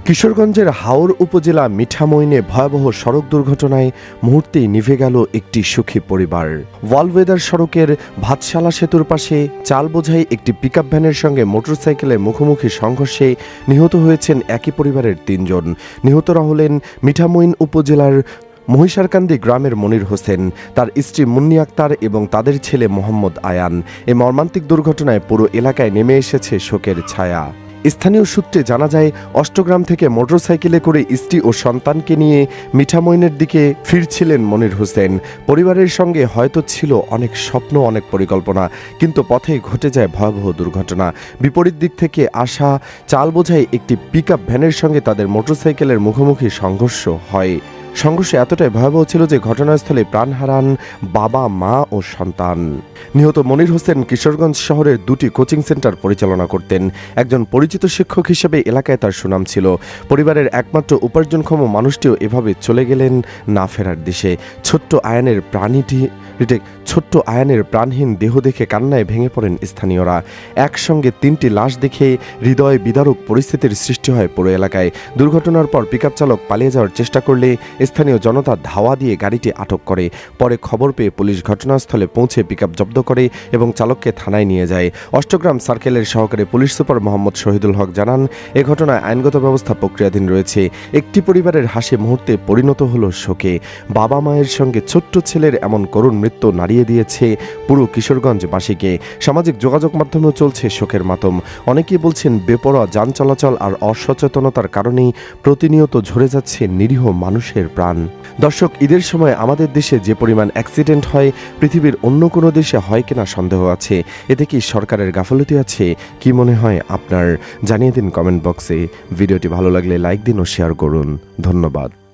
কিশোরগঞ্জের হাওর উপজেলা মিঠামইনে ভয়াবহ সড়ক দুর্ঘটনায় মুহূর্তেই নিভে গেল একটি সুখী পরিবার। ওয়ালওয়েদার সড়কের ভাতশালা সেতুর পাশে চাল বোঝাই একটি পিকআপ ভ্যানের সঙ্গে মোটরসাইকেলের মুখোমুখি সংঘর্ষে নিহত হয়েছেন একই পরিবারের ৩ জন। নিহতরা হলেন মিঠামইন উপজেলার মহিষারকান্দি গ্রামের মনির হোসেন, তার স্ত্রী মুন্নি আক্তার এবং তাদের ছেলে মোহাম্মদ আয়ান। এই মর্মান্তিক দুর্ঘটনায় পুরো এলাকায় নেমে এসেছে শোকের ছায়া। স্থানীয় সূত্রে জানা যায়, অষ্টগ্রাম থেকে মোটরসাইকেলে করে স্ত্রী ও সন্তানকে নিয়ে মিঠামইনের দিকে ফিরছিলেন মনির হোসেন। পরিবারের সঙ্গে হয়তো ছিল অনেক স্বপ্ন, অনেক পরিকল্পনা, কিন্তু পথে ঘটে যায় ভয়াবহ দুর্ঘটনা। বিপরীত দিক থেকে আসা চাল বোঝাই একটি পিকআপ ভ্যানের সঙ্গে তাদের মোটরসাইকেলের মুখোমুখি সংঘর্ষ হয়। সংঘর্ষ এতটাই ভয়াবহ ছিল যে ঘটনাস্থলে প্রাণ হারান বাবা, মা ও সন্তান। নিহত মনির হোসেন কিশোরগঞ্জ শহরের 2টি কোচিং সেন্টার পরিচালনা করতেন। একজন পরিচিত শিক্ষক হিসেবে এলাকায় তার সুনাম ছিল। পরিবারের একমাত্র উপার্জনক্ষম মানুষটিও এভাবে চলে গেলেন না ফেরার দেশে। ছোট্ট আয়ানের প্রাণহীন দেহ দেখে কান্নায় ভেঙে পড়েন স্থানীয়রা। একসঙ্গে 3টি লাশ দেখে হৃদয় বিদারক পরিস্থিতির সৃষ্টি হয় পুরো এলাকায়। দুর্ঘটনার পর পিকআপ চালক পালিয়ে যাওয়ার চেষ্টা করলে স্থানীয় জনতা ধাওয়া দিয়ে গাড়িটি আটক করে। পরে খবর পেয়ে পুলিশ ঘটনাস্থলে পৌঁছে পিকআপ জব্দ করে এবং চালককে থানায় নিয়ে যায়। অষ্টগ্রাম সার্কেলের সহকারী পুলিশ সুপার মোহাম্মদ শহীদুল হক জানান, এ ঘটনায় আইনগত ব্যবস্থা প্রক্রিয়াধীন রয়েছে। একটি পরিবারের হাসি মুহূর্তে পরিণত হলো শোকে। বাবা মায়ের সঙ্গে ছোট্ট ছেলের এমন করুণ মৃত্যু নাড়িয়ে দিয়েছে পুরো কিশোরগঞ্জবাসীকে। সামাজিক যোগাযোগ মাধ্যমেও চলছে শোকের মাতম। অনেকেই বলছেন, বেপরোয়া যান চলাচল আর অসচেতনতার কারণেই প্রতিনিয়ত ঝরে যাচ্ছে নিরীহ মানুষের প্রাণ। দর্শক, ঈদের সময় আমাদের দেশে যে পরিমাণ অ্যাক্সিডেন্ট হয়, পৃথিবীর অন্য কোনো দেশে হয় কিনা সন্দেহ আছে। এতে কি সরকারের গাফলতি আছে? কি মনে হয় আপনার? জানিয়ে দিন কমেন্ট বক্সে। ভিডিওটি ভালো লাগলে লাইক দিন ও শেয়ার করুন। ধন্যবাদ।